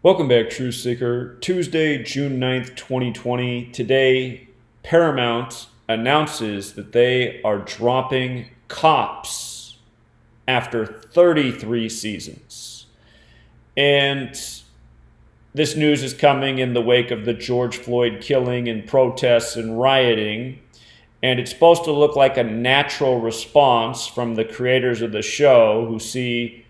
Welcome back, Truth Seeker. Tuesday, June 9th, 2020. Today, Paramount announces that they are dropping Cops after 33 seasons. And this news is coming in the wake of the George Floyd killing and protests and rioting. And it's supposed to look like a natural response from the creators of the show, who see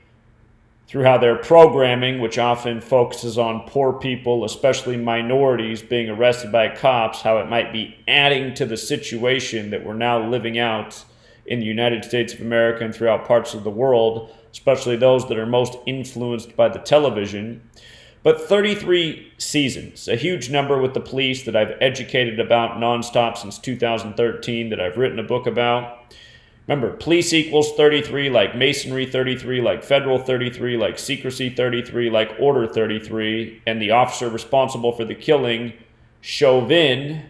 through how their programming, which often focuses on poor people, especially minorities, being arrested by cops, how it might be adding to the situation that we're now living out in the United States of America and throughout parts of the world, especially those that are most influenced by the television. But 33 seasons, a huge number with the police that I've educated about nonstop since 2013, that I've written a book about. Remember, police equals 33, like masonry 33, like federal 33, like secrecy 33, like order 33, and the officer responsible for the killing, Chauvin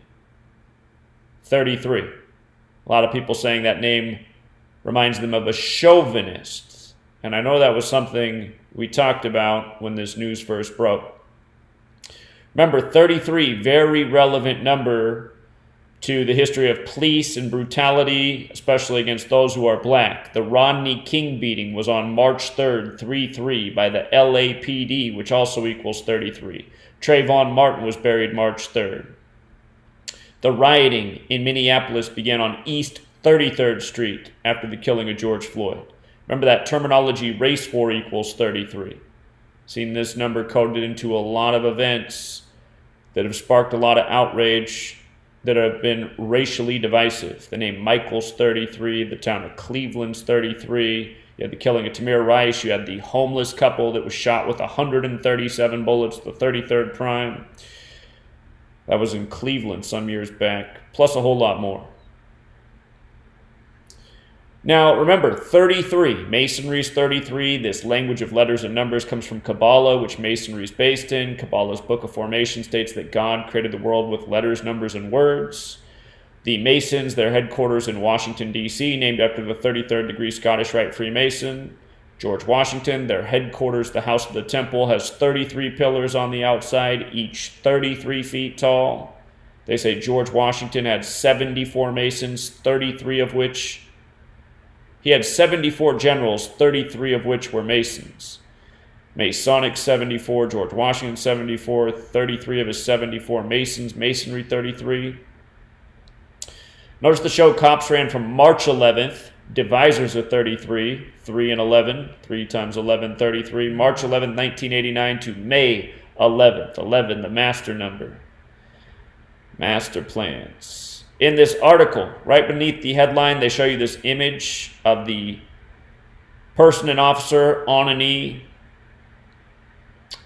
33. A lot of people saying that name reminds them of a chauvinist. And I know that was something we talked about when this news first broke. Remember, 33, very relevant number to the history of police and brutality, especially against those who are black. The Rodney King beating was on March 3rd, 3-3, by the LAPD, which also equals 33. Trayvon Martin was buried March 3rd. The rioting in Minneapolis began on East 33rd Street after the killing of George Floyd. Remember that terminology, race war equals 33. Seen this number coded into a lot of events that have sparked a lot of outrage, that have been racially divisive. The name Michael's 33, the town of Cleveland's 33. You had the killing of Tamir Rice. You had the homeless couple that was shot with 137 bullets, the 33rd prime. That was in Cleveland some years back, plus a whole lot more. Now, remember, 33, Masonry's 33. This language of letters and numbers comes from Kabbalah, which Masonry is based in. Kabbalah's Book of Formation states that God created the world with letters, numbers, and words. The Masons, their headquarters in Washington, D.C., named after the 33rd degree Scottish Rite Freemason. George Washington, their headquarters, the House of the Temple, has 33 pillars on the outside, each 33 feet tall. They say George Washington had 74 Masons, 33 of which he had 74 generals, 33 of which were Masons. Masonic 74, George Washington 74, 33 of his 74 Masons, Masonry 33. Notice the show Cops ran from March 11th, divisors of 33, 3 and 11, 3 times 11, 33, March 11th, 1989 to May 11th, 11, the master number. Master plans. In this article, right beneath the headline, they show you this image of the person and officer on a knee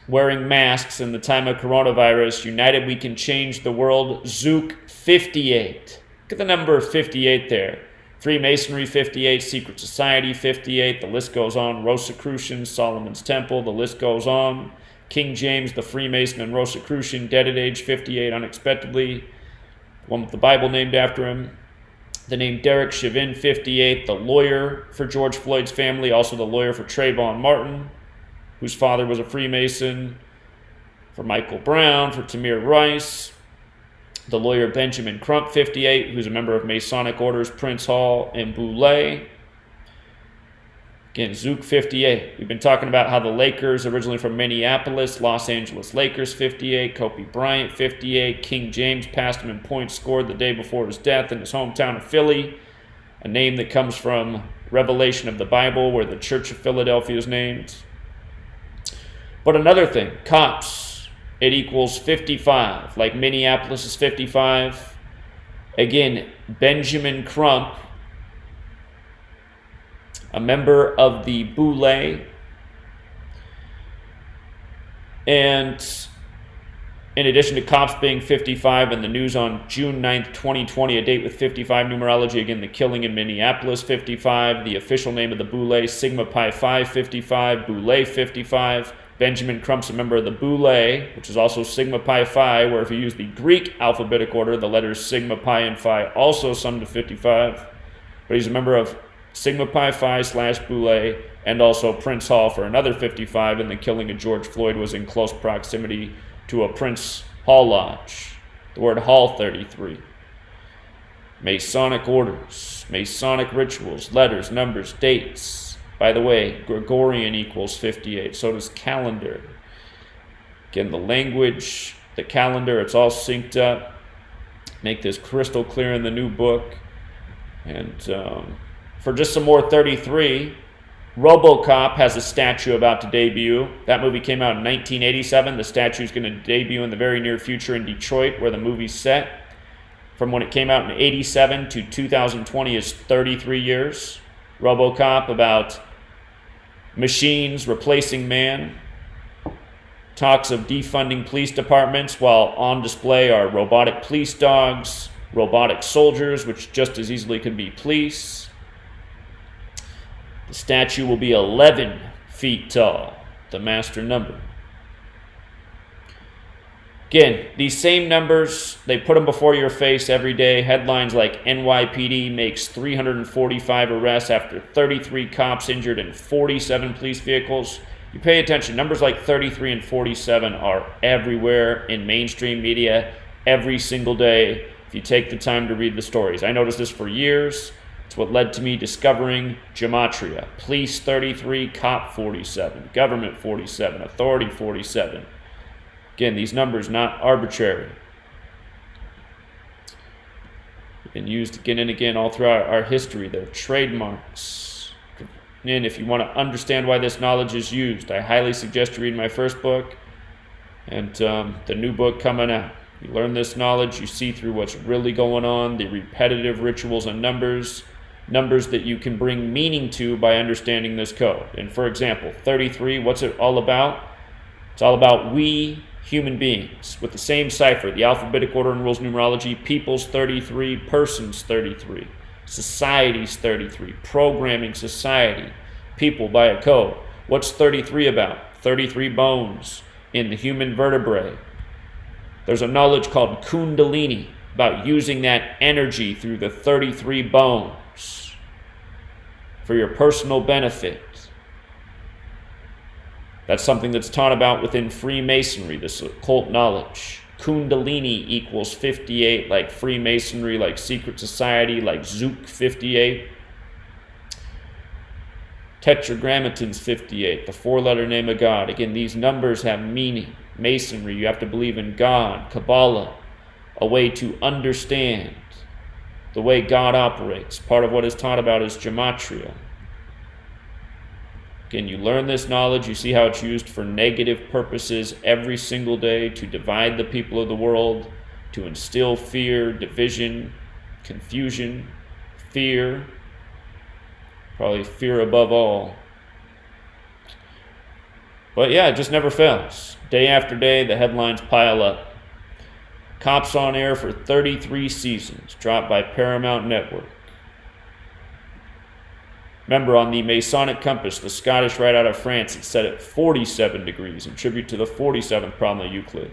wearing masks in the time of coronavirus. United we can change the world. Zook 58. Look at the number 58 there. Freemasonry 58, Secret Society 58, the list goes on. Rosicrucians, Solomon's Temple, the list goes on. King James, the Freemason and Rosicrucian, dead at age 58 unexpectedly. One with the Bible named after him. The name Derek Chauvin, 58, the lawyer for George Floyd's family, also the lawyer for Trayvon Martin, whose father was a Freemason, for Michael Brown, for Tamir Rice. The lawyer Benjamin Crump, 58, who's a member of Masonic orders, Prince Hall and Boulay. Again, Zook 58. We've been talking about how the Lakers, originally from Minneapolis, Los Angeles Lakers 58, Kobe Bryant 58, King James passed him in points scored the day before his death in his hometown of Philly, a name that comes from Revelation of the Bible, where the Church of Philadelphia is named. But another thing, Cops, it equals 55, like Minneapolis is 55. Again, Benjamin Crump, a member of the Boulay. And in addition to Cops being 55 and the news on June 9th, 2020, a date with 55 numerology, again, the killing in Minneapolis, 55, the official name of the Boulay, Sigma Pi Phi 55, Boulay 55. Benjamin Crump's a member of the Boulay, which is also Sigma Pi Phi, where if you use the Greek alphabetic order, the letters Sigma Pi and Phi also sum to 55. But he's a member of Sigma Pi Phi / Boule, and also Prince Hall for another 55, and the killing of George Floyd was in close proximity to a Prince Hall Lodge. The word Hall 33. Masonic orders, Masonic rituals, letters, numbers, dates. By the way, Gregorian equals 58, so does calendar. Again, the language, the calendar, it's all synced up. Make this crystal clear in the new book. And for just some more 33, RoboCop has a statue about to debut. That movie came out in 1987. The statue is going to debut in the very near future in Detroit, where the movie's set. From when it came out in 87 to 2020 is 33 years. RoboCop about machines replacing man. Talks of defunding police departments, while on display are robotic police dogs, robotic soldiers, which just as easily can be police. The statue will be 11 feet tall, the master number. Again, these same numbers, they put them before your face every day. Headlines like NYPD makes 345 arrests after 33 cops injured in 47 police vehicles. You pay attention, numbers like 33 and 47 are everywhere in mainstream media every single day if you take the time to read the stories. I noticed this for years. It's what led to me discovering gematria. Police 33, cop 47, government 47, authority 47. Again, these numbers not arbitrary. They've been used again and again all throughout our history. They're trademarks. And if you want to understand why this knowledge is used, I highly suggest you read my first book and the new book coming out. You learn this knowledge, you see through what's really going on, the repetitive rituals and numbers that you can bring meaning to by understanding this code. And for example, 33, what's it all about? It's all about we human beings with the same cipher, the alphabetic order and rules of numerology, people's 33, persons 33, society's 33, programming society, people by a code. What's 33 about? 33 bones in the human vertebrae. There's a knowledge called Kundalini about using that energy through the 33 bones for your personal benefit. That's something that's taught about within Freemasonry, this occult knowledge. Kundalini equals 58, like Freemasonry, like secret society, like Zook 58. Tetragrammaton's 58, the four-letter name of God. Again, these numbers have meaning. Masonry, you have to believe in God. Kabbalah, a way to understand the way God operates. Part of what is taught about is gematria. Again, you learn this knowledge, you see how it's used for negative purposes every single day to divide the people of the world, to instill fear, division, confusion, fear, probably fear above all. But yeah, it just never fails. Day after day, the headlines pile up. Cops on air for 33 seasons, dropped by Paramount Network. Remember, on the Masonic compass, the Scottish Rite out of France, it's set at 47 degrees, in tribute to the 47th problem of Euclid.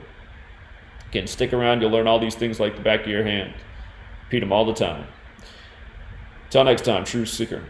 Again, stick around, you'll learn all these things like the back of your hand. Repeat them all the time. Till next time, True Seeker.